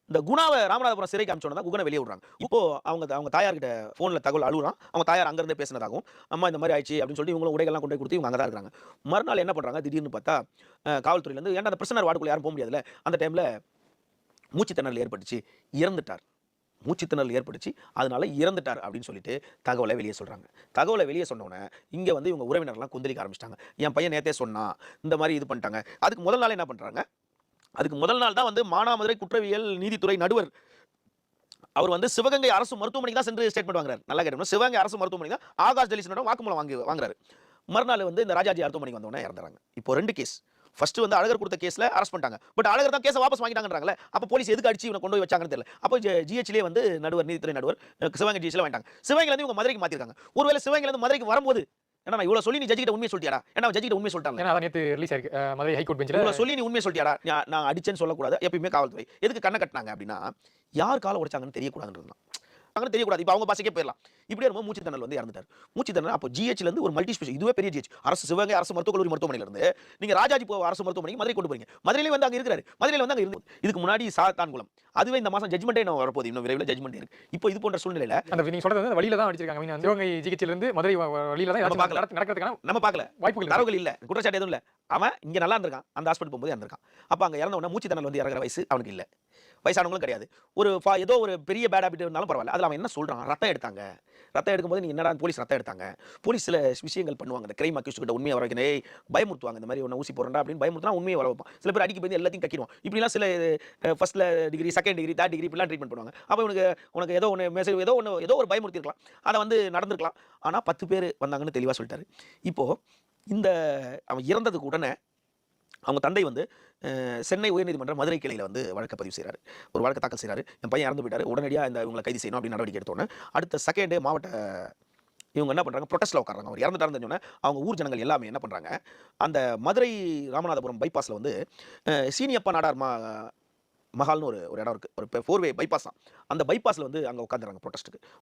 இந்த குணாவை ராமநாதபுரம் சிறைக்கு அனுப்பிச்சோன்னா தான் குகனை வெளியே விடுறாங்க. இப்போ அவங்க தாயார்கிட்ட ஃபோன்ல தகவல் அழுகுறான். அவங்க தாயார் அங்கருந்தே பேசினதாகவும், அம்மா இந்த மாரி ஆயிடுச்சு அப்படின்னு சொல்லிட்டு இவங்களும் உடைகள்லாம் கொண்டு போய் குடுத்து இவங்க அங்க தான் இருக்காங்க. மறுநாள் என்ன பண்றாங்க, திடீர்னு பார்த்தா காவல்துறையிலேருந்து ஏன்டா அந்த பிரிசனர் வார்டுக்குள்ள யாரும் போ முடியாதுல்ல. அந்த டைம்ல மூச்சு திணறல் ஏற்பட்டுச்சு. இறந்துட்டார். மூச்சு திணறல் ஏற்பட்டுச்சு. அதனால இறந்துட்டார் அப்படின்னு சொல்லிட்டு தகவல வெளிய சொல்றாங்க. தகவல வெளிய சொன்னோனே, இங்க வந்து இவங்க உறவினர்லாம் கொந்தளிக்க ஆரம்பிச்சுட்டாங்க. என் பையன் நேத்தே சொன்னான். இந்த மாரி இது பண்ணிட்டாங்க. அதுக்கு முதல் நாள் என்ன பண்றாங்க, அதுக்கு முதல் நாள் தான் வந்து மானாமதுரை குற்றவியல் நீதித்துறை நடுவர் அவர் வந்து சிவகங்கை அரசு மருத்துவமனைக்கு தான் சென்று ஸ்டேட்மெண்ட் வாங்குறாரு. நல்லா கேட்டீங்கன்னா சிவகங்கை அரசு மருத்துவமனைக்கு தான் ஆகாஷ் ஜெலிசனிடம் வாக்குமூலம் வாங்குறாரு. மறுநாள் வந்து இந்த ராஜாஜி மருத்துவமனைக்கு வந்தோனே இறந்துறாங்க. இப்போ 2 கேஸ். ஃபர்ஸ்ட் வந்து அழகர் கொடுத்த கேஸ்ல அரெஸ்ட் பண்ணிட்டாங்க. பட் அழகர் தான் கேஸ வாபஸ் வாங்கிட்டாங்கன்றாங்களே. அப்ப போலீஸ் எதுக்கு அடிச்சு இவனை கொண்டு போய் வச்சாங்கன்னு தெரியல. அப்போ ஜிஹெச்லயே வந்து நடுவர் நீதித்துறை நடுவர் சிவகங்கை ஜிஹெச்ல வாங்கிட்டாங்க. சிவகங்கையில இருந்து இவங்க மதுரைக்கு மாத்திருக்காங்க. ஒருவேளை சிவகங்கையில இருந்து மதுரைக்கு வரும்போது ஏன்னா நான் இவ்வளவு சொல்லி நீ ஜட்ஜ் கிட்ட உண்மையை சொல்லிட்டியாடா? ஏன்னா ஜட்ஜ் கிட்ட உண்மையை சொல்லிட்டாங்க. ஏன்னா அதான் நேத்து ரிலீஸ் ஆயிருக்கு. மதுரை ஹைகோர்ட் பெஞ்ச்ல. இவ்வளவு சொல்லி நீ உண்மையை சொல்லிட்டியாடா? நான் அடிச்சேன்னு சொல்லக்கூடாது. எப்பயுமே காவல்துறை எதுக்கு கண்ண கட்டினாங்க அப்படின்னா யார் கால உடைச்சாங்கன்னு தெரியக்கூடாதுன்றதுதான். அங்க தெரியக்கூடாது. இப்ப அவங்க பாசக்கே போயிடலாம். இப்படியே இருக்கும் மூச்சு திணறல் வந்து இறந்துட்டார். மூச்சு திணறல் அப்போ ஜிஹெச்ல இருந்து ஒரு மல்டி ஸ்பெஷல் இதுவே பெரிய ஜிஹெச் அரசு சிவகங்கை அரசு மருத்துவக் கல்லூரி மருத்துவமனையில இருந்து நீங்க ராஜாஜி அரசு மருத்துவமனைக்கு மதுரை கொண்டு போறீங்க. மதுரையிலே வந்து அங்க இருக்கிறாரு. மதுரையில வந்து அங்க இருந்து இதுக்கு முன்னாடி சாத்தான்குளம் அதுவே இந்த மாசம் ஜட்ஜ்மெண்டே இன்னும் வரப்போகுது. இன்னும் விரைவில் ஜட்ஜ்மெண்ட் இருக்கு. இப்போ இது போன்ற சூழ்நிலையில அந்த நீங்க சொல்றது வந்து வழியில தான் அடிச்சிருக்காங்க. மீன் சிவகங்கை ஜிஹெச்ல இருந்து மதுரை வழியில தான் நடக்கிறதுக்கான நம்ம பார்க்கல. வாய்ப்புகள் தரவுகள் இல்ல. குற்றச்சாட்டு எதுவும் இல்ல. அவன் இங்க நல்லா இருந்திருக்கான். அந்த ஹாஸ்பிடல் போகும்போது இறந்திருக்கான். அப்ப அங்க இறந்த உடனே மூச்சு திணறல் வந்து இறங்குற வயசு அவனுக்கு இல்ல. வயசானவங்களும் கிடையாது. ஏதோ ஒரு பெரிய பேட் ஹாபிட் இருந்தாலும் பரவாயில்ல. அதுல அவன் என்ன சொல்றான்? ரத்தம் எடுத்தாங்க. ரத்தம் எடுக்கும்போது நீ என்னடா போலீஸ் ரத்தம் எடுத்தாங்க. போலீஸ் சில விஷயங்கள் பண்ணுவாங்க. இந்த கிரைம் அக்யூஸ்ட் கிட்ட உண்மையை வர வைக்கணும். ஏய் பயமுறுத்துவாங்க. இந்த மாதிரி ஒன்று ஊசி போடுறா அப்படின்னு பயமுறுத்தினா உண்மையை வர வைப்பான். சில பேர் அடிக்க போய் எல்லாத்தையும் கக்கிடுவான். இப்படிலாம் சில ஃபர்ஸ்ட்ல degree, second degree, third degree இப்படிலாம் ட்ரீட்மெண்ட் பண்ணுவாங்க. அப்போ உனக்கு ஏதோ ஒன்று மெசேஜ் ஏதோ ஒரு பயமுறுத்தி இருக்கலாம். அதை வந்து நடந்திருக்கலாம். ஆனா 10 பேர் வந்தாங்கன்னு தெளிவா சொல்லிட்டாரு. இப்போ இந்த அவன் இறந்ததுக்கு உடனே அவங்க தந்தை வந்து சென்னை உயர்நீதிமன்ற மதுரை கிளையில் வந்து வழக்கு பதிவு செய்கிறாரு. ஒரு வழக்கு தாக்கல் செய்கிறாரு. என் பையன் இறந்து போயிட்டாரு. உடனடியாக இந்த இவங்களை கைது செய்யணும் அப்படின்னு நடவடிக்கை எடுத்தோன்னே அடுத்த செகண்டே மாவட்ட இவங்க என்ன பண்ணுறாங்க ப்ரொட்டஸ்ட்டில் உட்காராங்க. அவர் இறந்துட்டாருன்னு தெரிஞ்சோன்னே அவங்க ஊர் ஜனங்கள் எல்லாமே என்ன பண்ணுறாங்க, அந்த மதுரை ராமநாதபுரம் பைபாஸில் வந்து சீனியப்பா நாடார் மஹால்னு ஒரு இடம் இருக்குது. ஒரு 4 வே பைபாஸ் தான். அந்த பைபாஸில் வந்து அங்கே உட்காந்துறாங்க ப்ரொட்டஸ்ட்டுக்கு.